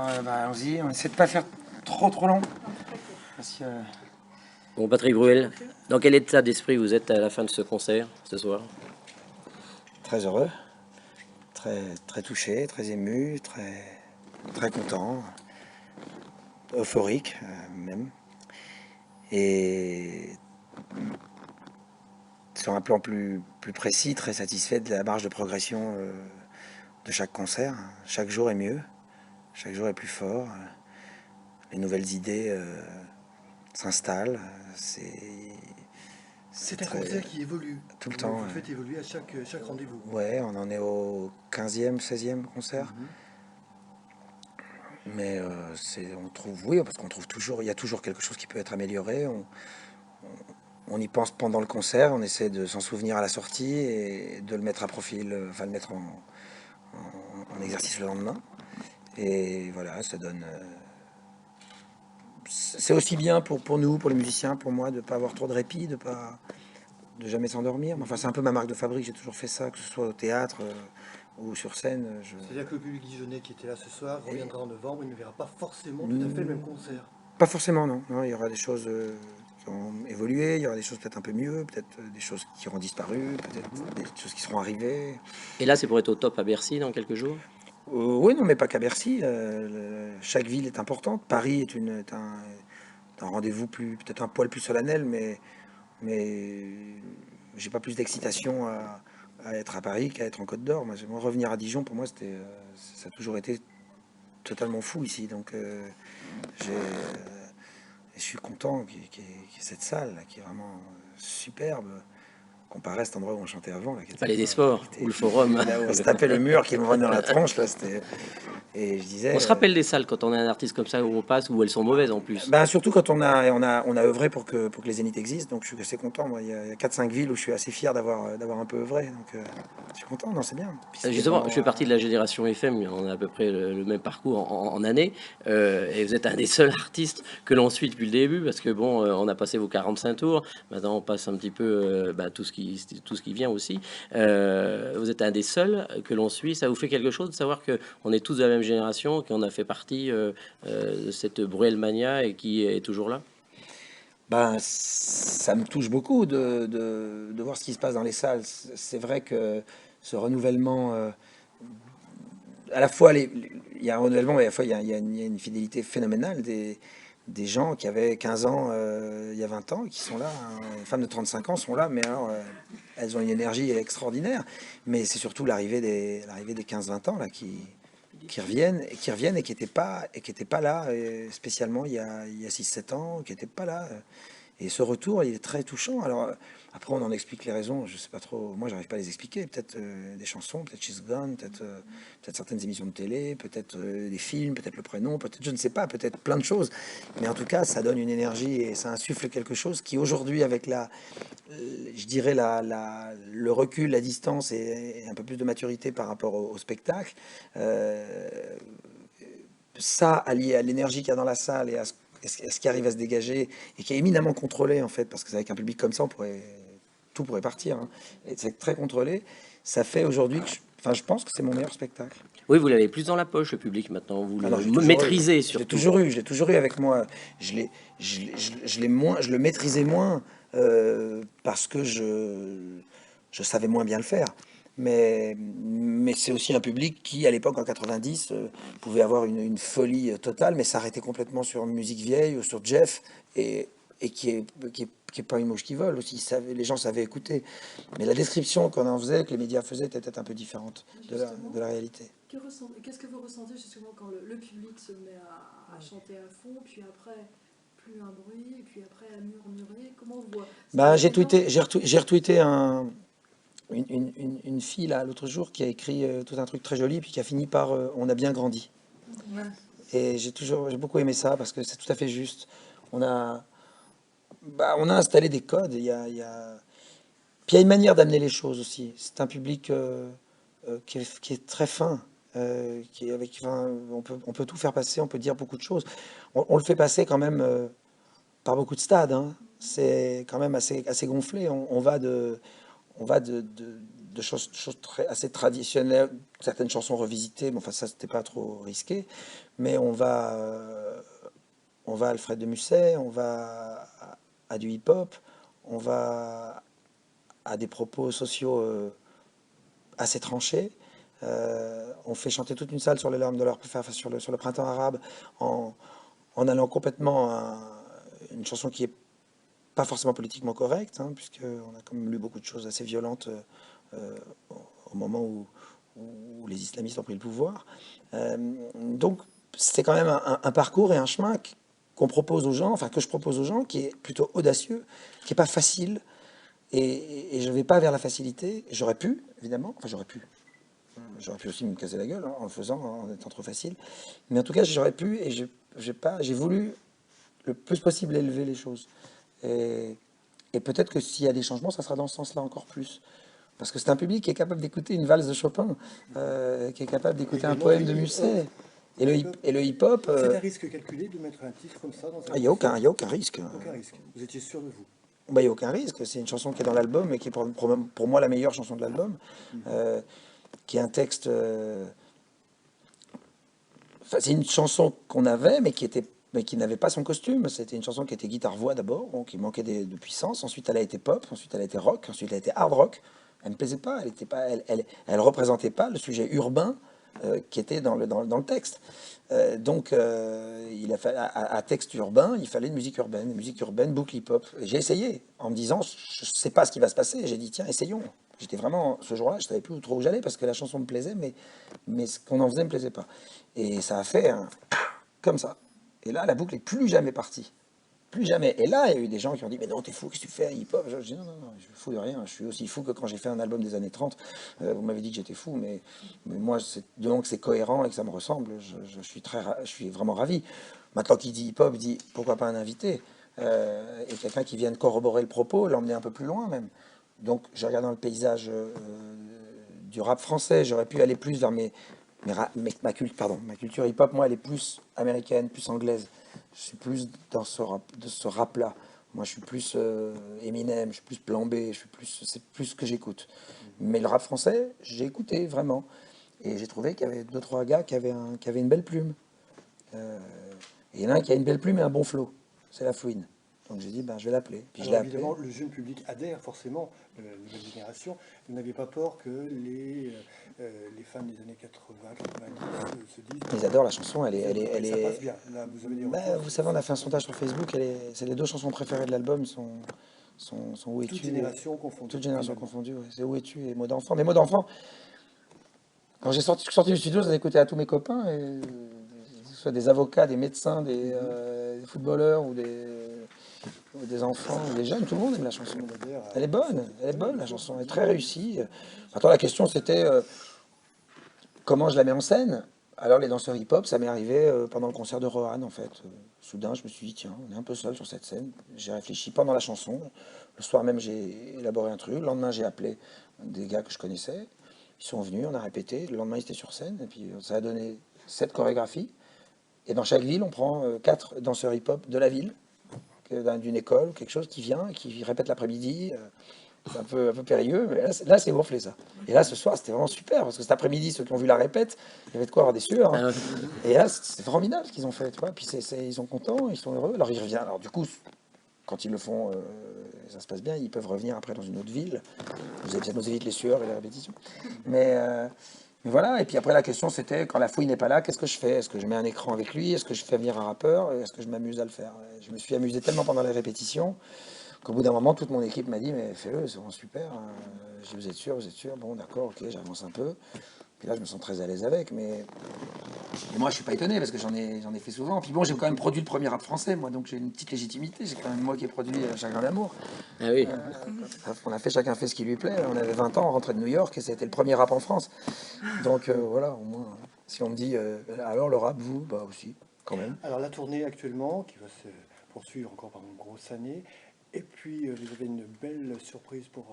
Allons-y, on essaie de pas faire trop long. Parce que, Bon, Patrick Bruel, dans quel état d'esprit vous êtes à la fin de ce concert, ce soir? très heureux, très touché, très ému, très content, euphorique même. Et sur un plan plus précis, très satisfait de la marge de progression de chaque concert. Chaque jour est mieux, chaque jour est plus fort. Les nouvelles idées s'installent. C'est un Très, concert qui évolue. tout le Vous, temps. vous le faites évoluer à chaque rendez-vous. Ouais, on en est au 15e, 16e concert. Mais on trouve, oui, parce qu'on trouve toujours, il y a toujours quelque chose qui peut être amélioré. On y pense pendant le concert, on essaie de s'en souvenir à la sortie et de le mettre à profil, enfin le mettre en exercice le lendemain. Et voilà, ça donne. C'est aussi bien pour nous, pour les musiciens, pour moi, de ne pas avoir trop de répit, de jamais s'endormir. Mais enfin, c'est un peu ma marque de fabrique, j'ai toujours fait ça, que ce soit au théâtre ou sur scène. C'est-à-dire que le public dijonnais qui était là ce soir reviendra en novembre, il ne verra pas forcément tout à fait le même concert. Pas forcément, non. Non, il y aura des choses qui ont évolué, il y aura des choses peut-être un peu mieux, peut-être des choses qui auront disparu, peut-être des choses qui seront arrivées. Et là, c'est pour être au top à Bercy dans quelques jours? Oui, non, mais pas qu'à Bercy. Chaque ville est importante. Paris est un rendez-vous peut-être un poil plus solennel, mais j'ai pas plus d'excitation à être à Paris qu'à être en Côte d'Or. Moi, revenir à Dijon, pour moi, ça a toujours été totalement fou ici. Donc, je suis content qu'il y ait cette salle là, qui est vraiment superbe, comparé à cet endroit où on chantait avant. Là, Palais des Sports qui ou était- le Forum? là où on se tapait le mur qui me prenait dans la tronche. Là, et je On disais, se rappelle des salles quand on a un artiste comme ça où on passe, où elles sont mauvaises en plus. ben, surtout quand on a œuvré pour que les Zéniths existent, donc je suis assez content. Moi, il y a 4-5 villes où je suis assez fier d'avoir un peu œuvré, donc je suis content, non, c'est bien. Puis c'est des Justement, je moments, fais partie de la génération FM, on a à peu près le même parcours en années, et vous êtes un des seuls artistes que l'on suit depuis le début, parce que bon, on a passé vos 45 tours, maintenant on passe un petit peu tout ce qui vient aussi. Vous êtes un des seuls que l'on suit, ça vous fait quelque chose de savoir que on est tous de la même génération, qu'on a fait partie de cette Bruelmania et qui est toujours là? ben, ça me touche beaucoup de voir ce qui se passe dans les salles. C'est vrai que ce renouvellement, à la fois, il y a un renouvellement, mais à la fois, il y a une fidélité phénoménale des gens qui avaient 15 ans il y a 20 ans, qui sont là. Hein. Les femmes de 35 ans sont là, mais alors, elles ont une énergie extraordinaire. Mais c'est surtout l'arrivée des 15-20 ans là, qui reviennent et qui étaient pas là spécialement il y a 6-7 ans, qui n'étaient pas là. Et ce retour, il est très touchant. Alors, après, on en explique les raisons, je sais pas trop. Moi, j'arrive pas à les expliquer. Peut-être des chansons, peut-être She's Gone, peut-être certaines émissions de télé, peut-être des films, peut-être le prénom, peut-être, je ne sais pas, peut-être plein de choses. Mais en tout cas, ça donne une énergie et ça insuffle quelque chose qui, aujourd'hui, avec je dirais, le recul, la distance et un peu plus de maturité par rapport au spectacle, euh, ça, allié à l'énergie qu'il y a dans la salle et à ce qui arrive à se dégager et qui est éminemment contrôlé en fait, parce que avec un public comme ça, tout pourrait partir. Hein. Et c'est très contrôlé. Ça fait aujourd'hui que enfin, je pense que c'est mon meilleur spectacle. Oui, vous l'avez plus dans la poche, le public maintenant, vous Alors le j'ai toujours eu, maîtrisez surtout. je l'ai toujours eu avec moi. Je le maîtrisais moins parce que je savais moins bien le faire. Mais c'est aussi un public qui, à l'époque, en 90, pouvait avoir une folie totale, mais s'arrêtait complètement sur musique vieille ou sur Jeff, et qui est pas une mouche qui vole aussi. Les gens savaient écouter. Mais la description qu'on en faisait, que les médias faisaient, était peut-être un peu différente de la réalité. Qu'est-ce que vous ressentez justement quand le public se met à chanter à fond, puis après plus un bruit, et puis après à murmurer? Comment vous voyez? Ben, j'ai retweeté une fille là l'autre jour qui a écrit tout un truc très joli, puis qui a fini par On a bien grandi. Ouais. Et j'ai beaucoup aimé ça parce que c'est tout à fait juste. On a, on a installé des codes. Puis il y a une manière d'amener les choses aussi. C'est un public qui est très fin. Enfin, on peut tout faire passer, on peut dire beaucoup de choses. On le fait passer quand même par beaucoup de stades. Hein. C'est quand même assez gonflé. On va de choses assez traditionnelles, certaines chansons revisitées, mais enfin ça c'était pas trop risqué. Mais on va à Alfred de Musset, on va à du hip-hop, on va à des propos sociaux assez tranchés. On fait chanter toute une salle sur les larmes de leur enfin, sur le printemps arabe en, en allant complètement à une chanson qui est pas forcément politiquement correcte, hein, puisqu'on a quand même lu beaucoup de choses assez violentes euh, au moment où les islamistes ont pris le pouvoir. Donc c'est quand même un parcours et un chemin qu'on propose aux gens, enfin que je propose aux gens, qui est plutôt audacieux, qui est pas facile, et je vais pas vers la facilité. J'aurais pu, évidemment, enfin j'aurais pu aussi me casser la gueule hein, en le faisant, en étant trop facile, mais en tout cas j'aurais pu, et j'ai voulu le plus possible élever les choses. Et, et peut-être que s'il y a des changements, ça sera dans ce sens-là encore plus. Parce que c'est un public qui est capable d'écouter une valse de Chopin, qui est capable d'écouter un poème de Musset. Et le hip-hop, C'est un risque calculé de mettre un titre comme ça dans un il n'y a morceau. y a aucun risque. Aucun risque. Vous étiez sûr de vous. Bah, il n'y a aucun risque. C'est une chanson qui est dans l'album et qui est pour moi la meilleure chanson de l'album. Euh, qui est un texte. Enfin, c'est une chanson qu'on avait, mais qui n'avait pas son costume. C'était une chanson qui était guitare-voix d'abord, donc il manquait de puissance. Ensuite, elle a été pop. Ensuite, elle a été rock. Ensuite, elle a été hard rock. Elle me plaisait pas. Elle représentait pas le sujet urbain qui était dans le texte. Il a fallu, à texte urbain, il fallait une musique urbaine, boucle hip-hop. J'ai essayé en me disant, je sais pas ce qui va se passer. J'ai dit, tiens, essayons. J'étais vraiment, ce jour-là, je savais plus trop où j'allais parce que la chanson me plaisait, mais ce qu'on en faisait me plaisait pas. Et ça a fait comme ça. Et là, la boucle est plus jamais partie. Plus jamais. Et là, il y a eu des gens qui ont dit, mais non, t'es fou, qu'est-ce que tu fais, hip-hop? Je dis, non, non, non, je suis fou de rien. Je suis aussi fou que quand j'ai fait un album des années 30. Vous m'avez dit que j'étais fou, mais moi, du moment que c'est cohérent et que ça me ressemble, je suis vraiment ravi. Maintenant, qui dit hip-hop, dit, pourquoi pas un invité? Et quelqu'un qui vienne corroborer le propos, l'emmener un peu plus loin même. Donc, je regarde dans le paysage du rap français, j'aurais pu aller plus vers ma culture hip-hop, moi, elle est plus américaine, plus anglaise. Je suis plus dans de ce rap-là. Moi, je suis plus Eminem, je suis plus Plan B, c'est plus ce que j'écoute. Mais le rap français, j'ai écouté vraiment. Et j'ai trouvé qu'il y avait deux, trois gars qui avaient une belle plume. Euh, et il y en a un qui a une belle plume et un bon flow. C'est la Fouine. Donc j'ai dit, ben, je vais l'appeler. Puis je l'ai Alors appelé. évidemment, le jeune public adhère forcément, la nouvelle génération. Vous n'avez pas peur que les fans des années 80, 90 se disent Ils adorent la chanson. ça passe bien. Là, vous avez des Ben, retours. vous savez, on a fait un sondage sur Facebook. C'est les deux chansons préférées de l'album sont Où Toute es-tu génération confondue. Toute génération finalement. confondue. Ouais. C'est Où es-tu et Mots d'enfant. Mais Mots d'enfant, quand sorti du studio, j'en ai écouté à tous mes copains, que ce soit des avocats, des médecins, des footballeurs ou des enfants, ou des jeunes, tout le monde aime la chanson. On adhère à- Elle est bonne, la chanson, elle est très réussie. Maintenant, la question c'était comment je la mets en scène. Alors, les danseurs hip-hop, ça m'est arrivé pendant le concert de Rohan, en fait. Soudain, je me suis dit, tiens, on est un peu seul sur cette scène. J'ai réfléchi pendant la chanson. Le soir même, j'ai élaboré un truc. Le lendemain, j'ai appelé des gars que je connaissais. Ils sont venus, on a répété. Le lendemain, ils étaient sur scène. Et puis, ça a donné 7 chorégraphies. Et dans chaque ville, on prend 4 danseurs hip-hop de la ville, d'une école, quelque chose qui vient, qui répète l'après-midi. C'est un peu périlleux, mais là c'est gonflé ça. Et là, ce soir, c'était vraiment super, parce que cet après-midi, ceux qui ont vu la répète, il y avait de quoi avoir des sueurs. Hein. Ah ouais. Et là, c'est formidable ce qu'ils ont fait, tu vois. Puis ils sont contents, ils sont heureux. Alors ils reviennent. Alors du coup, quand ils le font, ça se passe bien, ils peuvent revenir après dans une autre ville. Ça nous évite les sueurs et les répétitions. Mais, euh, mais voilà, et puis après la question c'était, quand la fouille n'est pas là, qu'est-ce que je fais? Est-ce que je mets un écran avec lui? Est-ce que je fais venir un rappeur? Est-ce que je m'amuse à le faire? Je me suis amusé tellement pendant les répétitions qu'au bout d'un moment, toute mon équipe m'a dit, mais fais-le, c'est vraiment super. Je dis, vous êtes sûr, vous êtes sûr? Bon, d'accord, ok, j'avance un peu. Puis là, je me sens très à l'aise avec, mais et moi, je suis pas étonné parce que j'en ai fait souvent. Puis bon, j'ai quand même produit le premier rap français, moi, donc j'ai une petite légitimité. C'est quand même moi qui ai produit Chagrin d'amour. Ah oui. On a fait chacun fait ce qui lui plaît. On avait 20 ans, on rentrait de New York et c'était le premier rap en France. Donc voilà, au moins, si on me dit, alors le rap, vous, bah aussi, quand même. Alors la tournée actuellement, qui va se poursuivre encore pendant une grosse année, et puis vous avez une belle surprise pour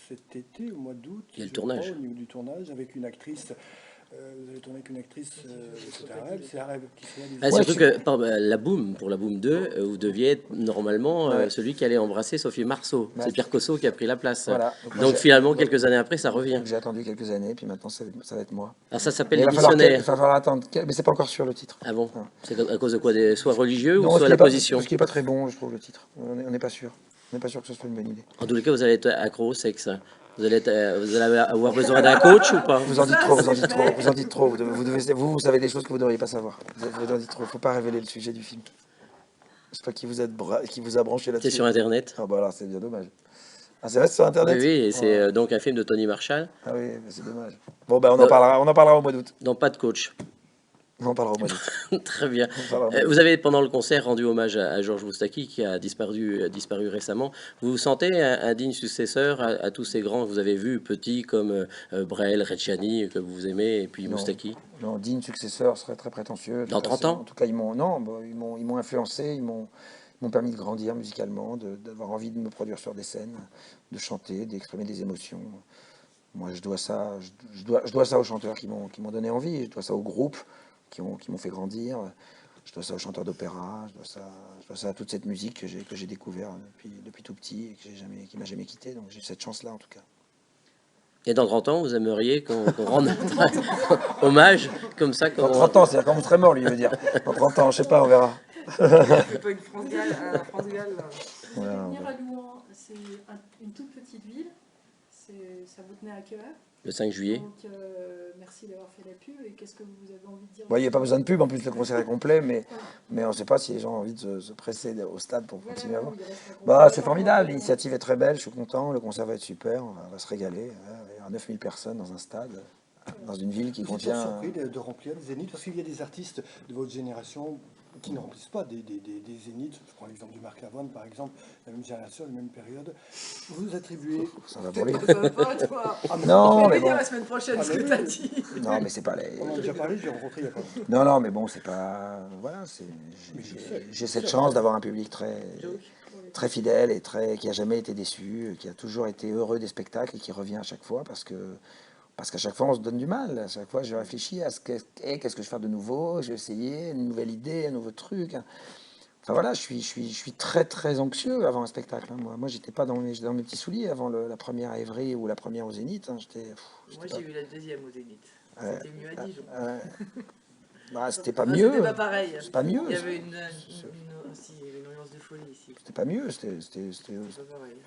cet été, au mois d'août, Il y a le je tournage. crois, au niveau du tournage, avec une actrice vous allez tourner avec une actrice, c'est un rêve, c'est un rêve qui se réalise. Ah, surtout que pour la Boom 2, vous deviez être normalement Ouais. celui qui allait embrasser Sophie Marceau. Ouais. C'est Pierre Cosso qui a pris la place. Voilà. Donc, moi, Donc finalement, quelques années après, ça revient. j'ai attendu quelques années, puis maintenant ça va être moi. Alors ça Mais s'appelle il Les va falloir, il Missionnaires. va falloir attendre. Mais c'est pas encore sûr le titre. Ah bon? Non. C'est à cause de quoi? Soit religieux ou Non, soit la position? parce qu'il n'est pas très bon, je trouve, le titre. On n'est pas sûr. On n'est pas sûr que ce soit une bonne idée. En tous les cas, vous allez être accro au sexe. Vous allez avoir besoin d'un coach ou pas? Vous en dites trop, vous en dites trop, vous en dites trop. Vous savez des choses que vous ne devriez pas savoir. Vous en dites trop. Il ne faut pas révéler le sujet du film. Je sais pas qui vous a branché C'est là-dessus. sur Internet. Ah bah alors, c'est bien dommage. Ah, c'est vrai, c'est sur Internet? Oui, et c'est Ouais. donc un film de Tony Marshall. Ah oui, mais c'est dommage. Bon, ben on en parlera au mois d'août. Non, pas de coach. On en parlera au mois d'août. Très bien. On en parlera au mois d'août. Vous avez, pendant le concert, rendu hommage à Georges Moustaki, qui a disparu récemment. Vous vous sentez un digne successeur à tous ces grands que vous avez vus, petits comme Brel, Reggiani, que vous aimez, et puis Non. Moustaki? Non, digne successeur serait très prétentieux. Dans 30 ans? En tout cas, ils m'ont influencé, ils m'ont permis de grandir musicalement, d'avoir envie de me produire sur des scènes, de chanter, d'exprimer des émotions. Moi, je dois ça aux chanteurs qui m'ont donné envie, je dois ça aux groupes qui m'ont fait grandir, je dois ça aux chanteurs d'opéra, je dois ça à toute cette musique que j'ai découvert depuis tout petit et qui m'a jamais quitté. Donc j'ai cette chance-là en tout cas. Et dans 30 ans, vous aimeriez qu'on rende hommage comme ça? Dans 30 ans, c'est-à-dire quand vous serez mort, lui, il veut dire. Dans 30 ans, je sais pas, on verra. C'est pas une France Gall, un France Gall. Vous Voilà, allez on venir verra. à Louan, c'est une toute petite ville, ça vous tenait à cœur. Le 5 juillet. Donc merci d'avoir fait la pub. Et qu'est-ce que vous avez envie de dire? Bon, il n'y a pas besoin de pub, en plus le concert est complet, mais on ne sait pas si les gens ont envie de se presser au stade pour continuer à voir. Bah, c'est formidable, l'initiative est très belle, je suis content, le concert va être super, on va se régaler. Il y aura 9000 personnes dans un stade, dans une ville qui Vous êtes contient... surpris de remplir des zéniths parce qu'il y a des artistes de votre génération qui ne remplissent pas des zéniths. Je prends l'exemple du Marc Lavoine, par exemple, la même génération, la même période. Vous attribuez. Ça va brûler. Ça va pas, toi. Non, Je mais vais bon. dire la semaine prochaine ce que t'as dit. Non, mais c'est pas les... On en a déjà parlé, j'ai rencontré il y a pas longtemps. Non, non, mais bon, c'est pas... Voilà, j'ai cette chance d'avoir un public très fidèle et qui a jamais été déçu, qui a toujours été heureux des spectacles et qui revient à chaque fois parce qu'à chaque fois on se donne du mal. À chaque fois je réfléchis à qu'est-ce que je vais faire de nouveau, je vais essayer une nouvelle idée, un nouveau truc. Enfin voilà, je suis très très anxieux avant un spectacle. Hein. Moi j'étais pas dans mes petits souliers avant la première à Évry ou la première au Zénith. Hein. Moi, j'ai vu la deuxième au Zénith. Ouais. C'était mieux à Dijon. Bah, c'était pas Non, mieux. C'était pas pareil. C'est pas mieux. Il y avait une ambiance de folie ici. C'était pas mieux. C'était pas pareil.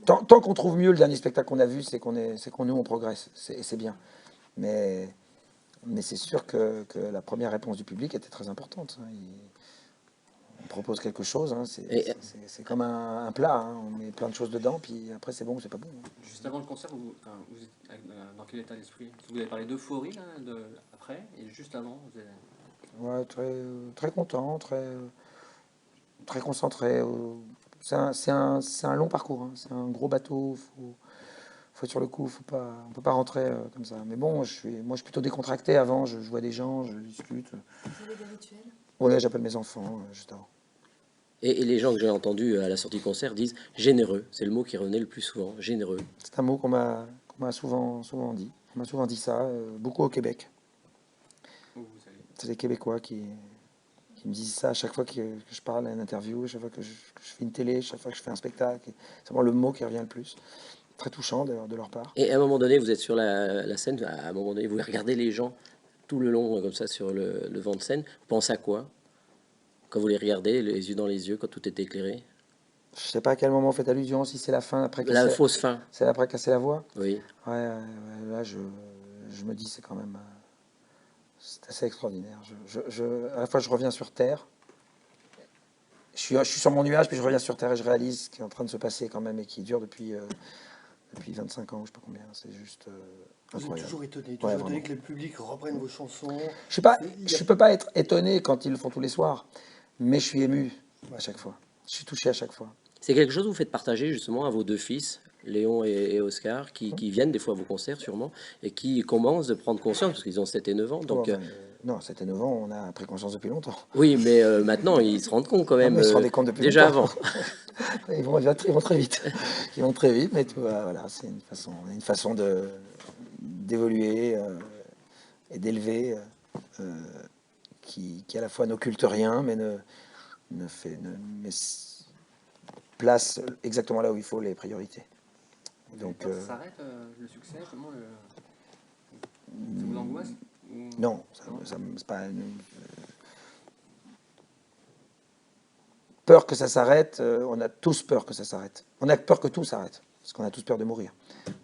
Tant qu'on trouve mieux le dernier spectacle qu'on a vu, c'est qu'on nous on progresse, et c'est bien. Mais c'est sûr que la première réponse du public était très importante. Hein. On propose quelque chose, hein. C'est comme un plat, hein. On met plein de choses dedans, puis après c'est bon ou c'est pas bon. Hein. Juste avant le concert, vous êtes dans quel état d'esprit? Vous avez parlé d'euphorie là, après, et juste avant, vous avez... Ouais, très content, très concentré. C'est un long parcours, hein. C'est un gros bateau. Faut être sur le coup, on peut pas rentrer comme ça. Mais bon, moi je suis plutôt décontracté avant. Je vois des gens, je discute. Vous avez des rituels? Ouais, j'appelle mes enfants juste avant. Et les gens que j'ai entendus à la sortie concert disent généreux. C'est le mot qui revenait le plus souvent. Généreux. C'est un mot qu'on m'a souvent dit. On m'a souvent dit ça, beaucoup au Québec. Vous savez. C'est les Québécois qui me disent ça à chaque fois que je parle à une interview, à chaque fois que je fais une télé, à chaque fois que je fais un spectacle. C'est vraiment le mot qui revient le plus. Très touchant d'ailleurs de leur part. Et à un moment donné, vous êtes sur la scène, à un moment donné, vous regardez les gens tout le long, comme ça, sur le vent de scène. Vous pensez à quoi quand vous les regardez, les yeux dans les yeux, quand tout est éclairé? Je sais pas à quel moment vous faites allusion, si c'est la fin, après La fausse fin, c'est après casser la voix. oui. Ouais, là je me dis c'est quand même c'est assez extraordinaire. À la fois je reviens sur Terre, je suis sur mon nuage puis je reviens sur Terre et je réalise ce qui est en train de se passer quand même et qui dure depuis 25 ans, je sais pas combien. C'est juste Vous êtes incroyable. toujours étonné, Ouais, étonné vraiment. que le public reprenne vos chansons. Je peux pas être étonné quand ils le font tous les soirs, mais je suis ému à chaque fois. Je suis touché à chaque fois. C'est quelque chose que vous faites partager justement à vos deux fils, Léon et Oscar, qui viennent des fois à vos concerts sûrement, et qui commencent de prendre conscience, parce qu'ils ont 7 et 9 ans. Donc, Non, 7 et 9 ans, on a pris conscience depuis longtemps. oui, mais maintenant, ils se rendent compte quand même. mais ils se rendaient compte depuis déjà longtemps. avant. Ils vont très vite. Ils vont très vite, mais voilà, c'est une façon d'évoluer. et d'élever, qui à la fois n'occulte rien, mais mais place exactement là où il faut les priorités. Donc, Ça s'arrête le succès, comment ça vous angoisse non, c'est pas peur que ça s'arrête. On a tous peur que ça s'arrête. On a peur que tout s'arrête, parce qu'on a tous peur de mourir.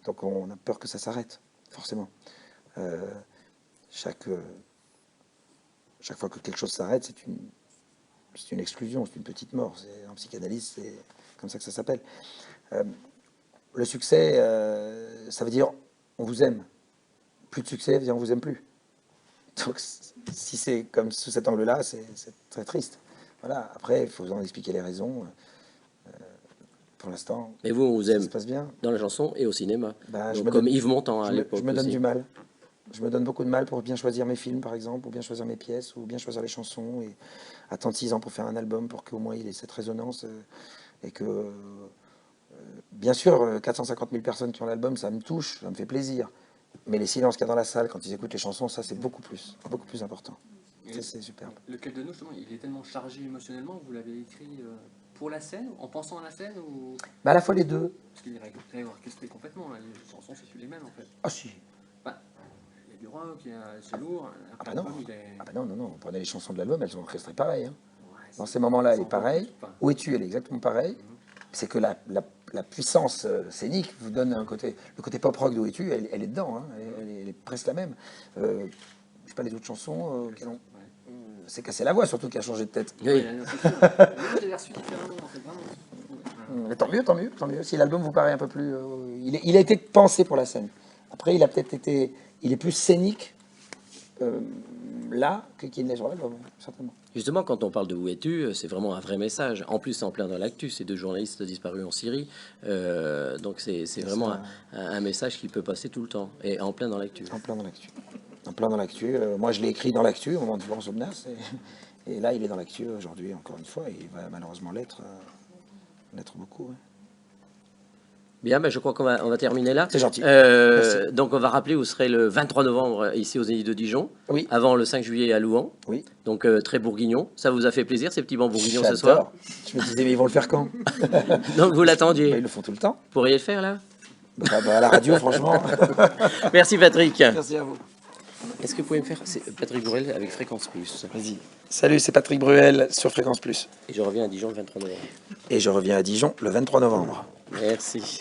Donc on a peur que ça s'arrête, forcément. Chaque fois que quelque chose s'arrête, c'est une exclusion, c'est une petite mort. En psychanalyse, c'est comme ça que ça s'appelle. Le succès, ça veut dire on vous aime. Plus de succès, ça veut dire on vous aime plus. Donc si c'est comme sous cet angle-là, c'est très triste. Voilà. Après, il faut en expliquer les raisons. Pour l'instant, Mais vous, on vous ça aime se passe bien. dans la chanson et au cinéma. Bah, Donc, comme Yves Montand à je l'époque me donne aussi. du mal. Je me donne beaucoup de mal pour bien choisir mes films, par exemple, ou bien choisir mes pièces, ou bien choisir les chansons. Et attendre 6 ans pour faire un album, pour qu'au moins il ait cette résonance. Et que, bien sûr, 450 000 personnes qui ont l'album, ça me touche, ça me fait plaisir. Mais les silences qu'il y a dans la salle quand ils écoutent les chansons, ça c'est beaucoup plus important. Ça, c'est superbe. Lequel de nous, justement, il est tellement chargé émotionnellement, vous l'avez écrit pour la scène, en pensant à la scène ou... Bah, à la fois les deux. Parce qu'il est orchestré complètement, là. Les chansons, c'est plus les mêmes en fait. Ah si. Bah, il y a du rock, c'est lourd. Ah bah non. L'album, il est... Ah bah non. Vous prenez les chansons de l'album, elles sont orchestrées pareil. Hein. Ouais, Dans ces moments-là, elle est c'est pareille. enfin, Où es-tu, elle est exactement pareille. C'est que la puissance scénique vous donne un côté... Le côté pop-rock d'Où es-tu, elle est dedans. Hein. Elle est presque la même. Je sais pas les autres chansons qui ont... C'est cassé la voix, surtout qui a changé de tête. Oui. ouais, c'est sûr. Moi, je l'ai reçu différemment, en fait, vraiment. Mais tant mieux. Si l'album vous paraît un peu plus... il a été pensé pour la scène. Après, il a peut-être été... Il est plus scénique là qu'il n'est sur l'album, certainement. Justement, quand on parle de Où es-tu, c'est vraiment un vrai message. En plus, c'est en plein dans l'actu. Ces 2 journalistes disparus en Syrie. Donc, c'est vraiment un message qui peut passer tout le temps. Et en plein dans l'actu. En plein dans l'actu. En plein dans l'actu. Moi, je l'ai écrit dans l'actu au moment de Florence Aubenas. Et là, il est dans l'actu aujourd'hui, encore une fois. Et il va malheureusement l'être beaucoup. Ouais. Bien, ben, je crois qu'on va terminer là. C'est gentil. Merci. Donc, on va rappeler où serait le 23 novembre ici aux Zénith de Dijon. Oui. Avant le 5 juillet à Louan. Oui. Donc, très bourguignon. Ça vous a fait plaisir, ces petits bancs bourguignons ce soir? J'adore. Je me disais, mais ils vont le faire quand? Donc, vous l'attendiez. Ils le font tout le temps. Vous pourriez le faire là? À la radio, franchement. Merci Patrick. Merci à vous. Est-ce que vous pouvez me faire... C'est Patrick Bruel avec Fréquence Plus. Vas-y. Salut, c'est Patrick Bruel sur Fréquence Plus. Et je reviens à Dijon le 23 novembre. Et je reviens à Dijon le 23 novembre. Merci.